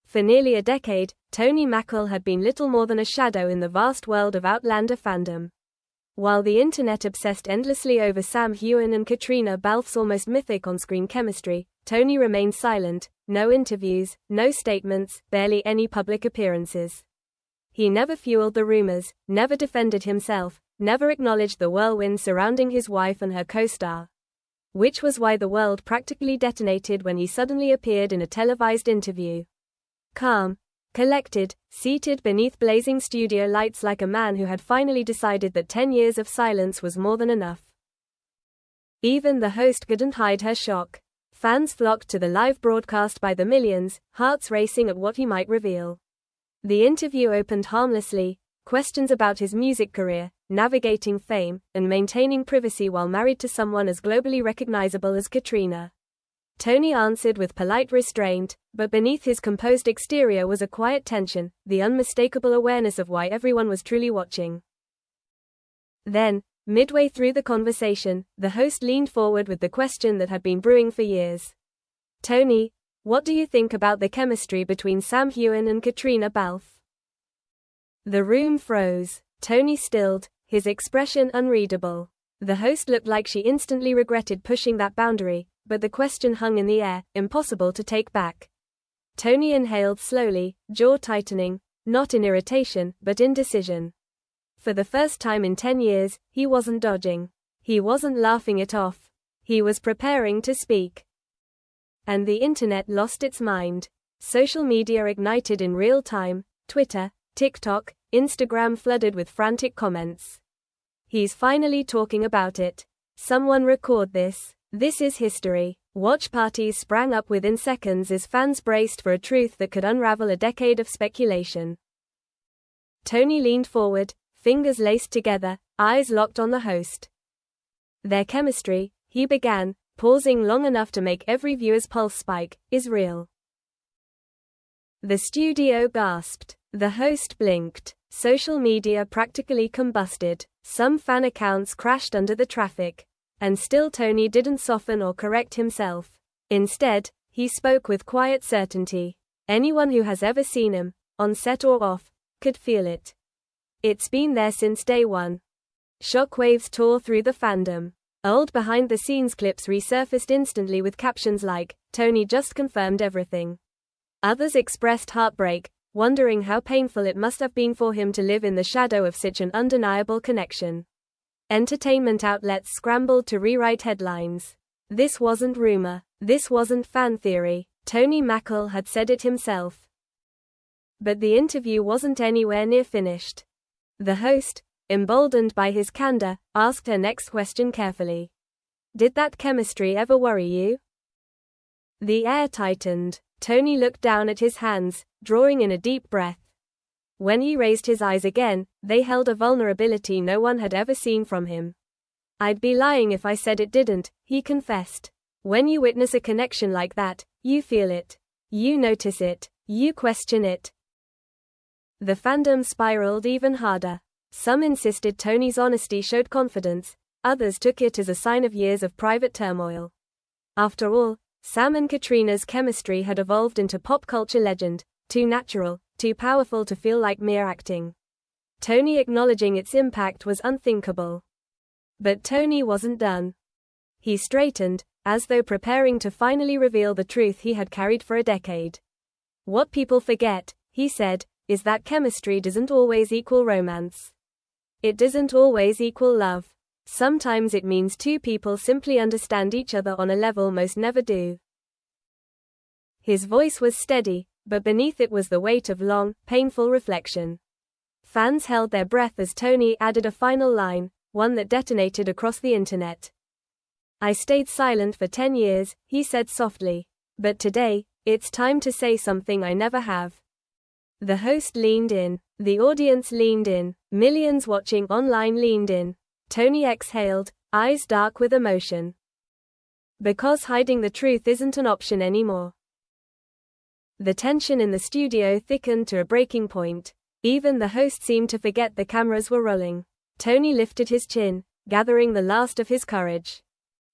For nearly a decade, Tony McGill had been little more than a shadow in the vast world of Outlander fandom. While the internet obsessed endlessly over Sam Heughan and Caitriona Balfe's almost mythic on-screen chemistry, Tony remained silent. No interviews, no statements, barely any public appearances. He never fueled the rumors, never defended himself, never acknowledged the whirlwind surrounding his wife and her co-star. Which was why the world practically detonated when he suddenly appeared in a televised interview. Calm, collected, seated beneath blazing studio lights like a man who had finally decided that 10 years of silence was more than enough. Even the host couldn't hide her shock. Fans flocked to the live broadcast by the millions, hearts racing at what he might reveal. The interview opened harmlessly, questions about his music career, navigating fame, and maintaining privacy while married to someone as globally recognizable as Caitriona. Tony answered with polite restraint, but beneath his composed exterior was a quiet tension, the unmistakable awareness of why everyone was truly watching. Then, midway through the conversation, the host leaned forward with the question that had been brewing for years. Tony, what do you think about the chemistry between Sam Heughan and Caitriona Balfe? The room froze. Tony stilled, his expression unreadable. The host looked like she instantly regretted pushing that boundary, but the question hung in the air, impossible to take back. Tony inhaled slowly, jaw tightening, not in irritation, but in decision. For the first time in 10 years, he wasn't dodging. He wasn't laughing it off. He was preparing to speak. And the internet lost its mind. Social media ignited in real time, Twitter, TikTok, Instagram flooded with frantic comments. He's finally talking about it. Someone record this. This is history. Watch parties sprang up within seconds as fans braced for a truth that could unravel a decade of speculation. Tony leaned forward, fingers laced together, eyes locked on the host. Their chemistry, he began, pausing long enough to make every viewer's pulse spike, is real. The studio gasped. The host blinked. Social media practically combusted. Some fan accounts crashed under the traffic. And still Tony didn't soften or correct himself. Instead, he spoke with quiet certainty. Anyone who has ever seen him, on set or off, could feel it. It's been there since day one. Shockwaves tore through the fandom. Old behind-the-scenes clips resurfaced instantly with captions like, "Tony just confirmed everything." Others expressed heartbreak, wondering how painful it must have been for him to live in the shadow of such an undeniable connection. Entertainment outlets scrambled to rewrite headlines. This wasn't rumor. This wasn't fan theory. Tony McGill had said it himself. But the interview wasn't anywhere near finished. The host, emboldened by his candor, asked her next question carefully. Did that chemistry ever worry you? The air tightened. Tony looked down at his hands, drawing in a deep breath. When he raised his eyes again, they held a vulnerability no one had ever seen from him. I'd be lying if I said it didn't, he confessed. When you witness a connection like that, you feel it. You notice it. You question it. The fandom spiraled even harder. Some insisted Tony's honesty showed confidence, others took it as a sign of years of private turmoil. After all, Sam and Caitriona's chemistry had evolved into pop culture legend, too natural, too powerful to feel like mere acting. Tony acknowledging its impact was unthinkable. But Tony wasn't done. He straightened, as though preparing to finally reveal the truth he had carried for a decade. What people forget, he said, is that chemistry doesn't always equal romance. It doesn't always equal love. Sometimes it means two people simply understand each other on a level most never do. His voice was steady, but beneath it was the weight of long, painful reflection. Fans held their breath as Tony added a final line, one that detonated across the internet. I stayed silent for 10 years, he said softly. But today, it's time to say something I never have. The host leaned in. The audience leaned in. Millions watching online leaned in. Tony exhaled, eyes dark with emotion. Because hiding the truth isn't an option anymore. The tension in the studio thickened to a breaking point. Even the host seemed to forget the cameras were rolling. Tony lifted his chin, gathering the last of his courage.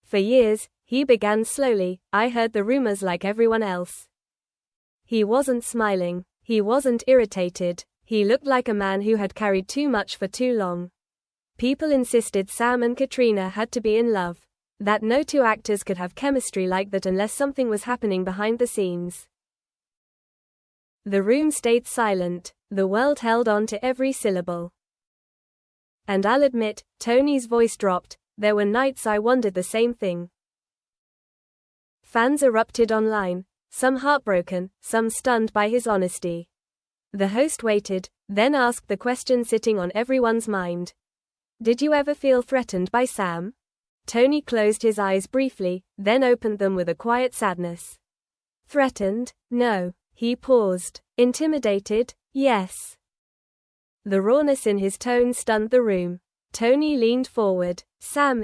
For years, he began slowly, I heard the rumors like everyone else. He wasn't smiling. He wasn't irritated. He looked like a man who had carried too much for too long. People insisted Sam and Caitriona had to be in love. That no two actors could have chemistry like that unless something was happening behind the scenes. The room stayed silent. The world held on to every syllable. And I'll admit, Tony's voice dropped, there were nights I wondered the same thing. Fans erupted online, some heartbroken, some stunned by his honesty. The host waited, then asked the question sitting on everyone's mind. Did you ever feel threatened by Sam? Tony closed his eyes briefly, then opened them with a quiet sadness. Threatened? No. He paused. Intimidated? Yes. The rawness in his tone stunned the room. Tony leaned forward. Sam.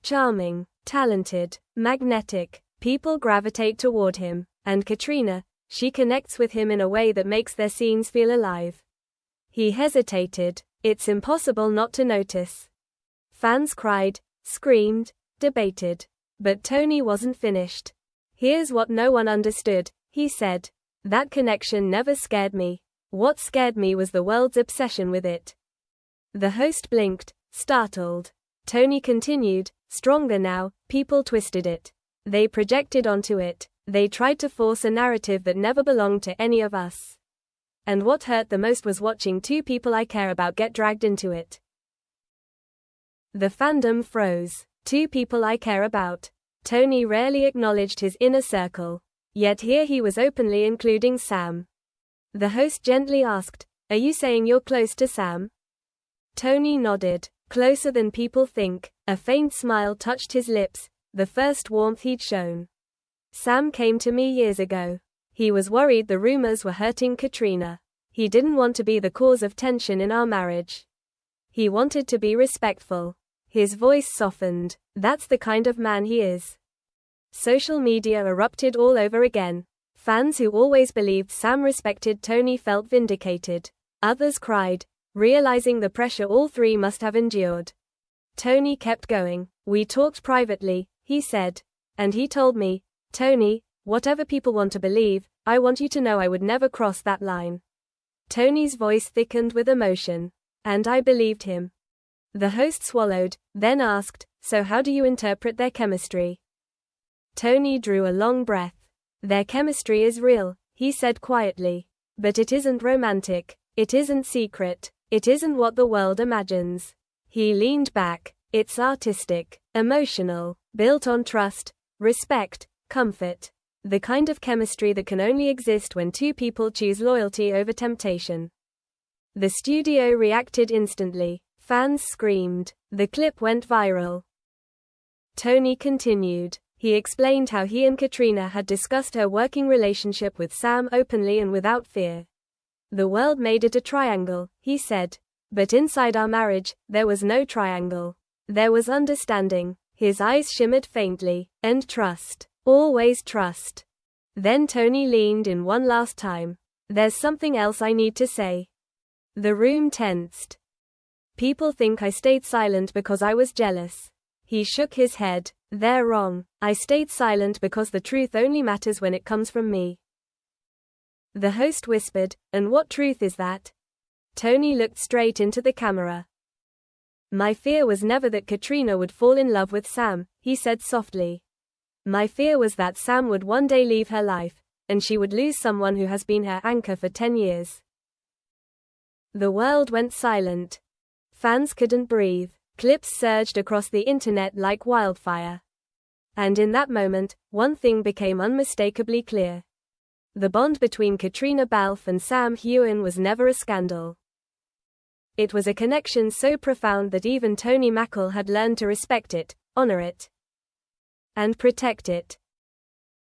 Charming, talented, magnetic. People gravitate toward him. And Caitriona, she connects with him in a way that makes their scenes feel alive. He hesitated. It's impossible not to notice. Fans cried, screamed, debated. But Tony wasn't finished. Here's what no one understood, he said. That connection never scared me. What scared me was the world's obsession with it. The host blinked, startled. Tony continued, stronger now, people twisted it. They projected onto it. They tried to force a narrative that never belonged to any of us. And what hurt the most was watching two people I care about get dragged into it. The fandom froze. Two people I care about. Tony rarely acknowledged his inner circle. Yet here he was openly including Sam. The host gently asked, are you saying you're close to Sam? Tony nodded. Closer than people think. A faint smile touched his lips, the first warmth he'd shown. Sam came to me years ago. He was worried the rumors were hurting Caitriona. He didn't want to be the cause of tension in our marriage. He wanted to be respectful. His voice softened. That's the kind of man he is. Social media erupted all over again. Fans who always believed Sam respected Tony felt vindicated. Others cried, realizing the pressure all three must have endured. Tony kept going. We talked privately, he said. And he told me, Tony, whatever people want to believe, I want you to know I would never cross that line. Tony's voice thickened with emotion. And I believed him. The host swallowed, then asked, so how do you interpret their chemistry? Tony drew a long breath. Their chemistry is real, he said quietly. But it isn't romantic. It isn't secret. It isn't what the world imagines. He leaned back. It's artistic, emotional, built on trust, respect, comfort. The kind of chemistry that can only exist when two people choose loyalty over temptation. The studio reacted instantly. Fans screamed. The clip went viral. Tony continued. He explained how he and Caitriona had discussed her working relationship with Sam openly and without fear. The world made it a triangle, he said. But inside our marriage, there was no triangle. There was understanding. His eyes shimmered faintly. And trust. Always trust. Then Tony leaned in one last time. There's something else I need to say. The room tensed. People think I stayed silent because I was jealous. He shook his head. They're wrong. I stayed silent because the truth only matters when it comes from me. The host whispered, and what truth is that? Tony looked straight into the camera. My fear was never that Caitriona would fall in love with Sam, he said softly. My fear was that Sam would one day leave her life, and she would lose someone who has been her anchor for 10 years. The world went silent. Fans couldn't breathe. Clips surged across the internet like wildfire. And in that moment, one thing became unmistakably clear. The bond between Caitriona Balfe and Sam Heughan was never a scandal. It was a connection so profound that even Tony McGill had learned to respect it, honor it, and protect it.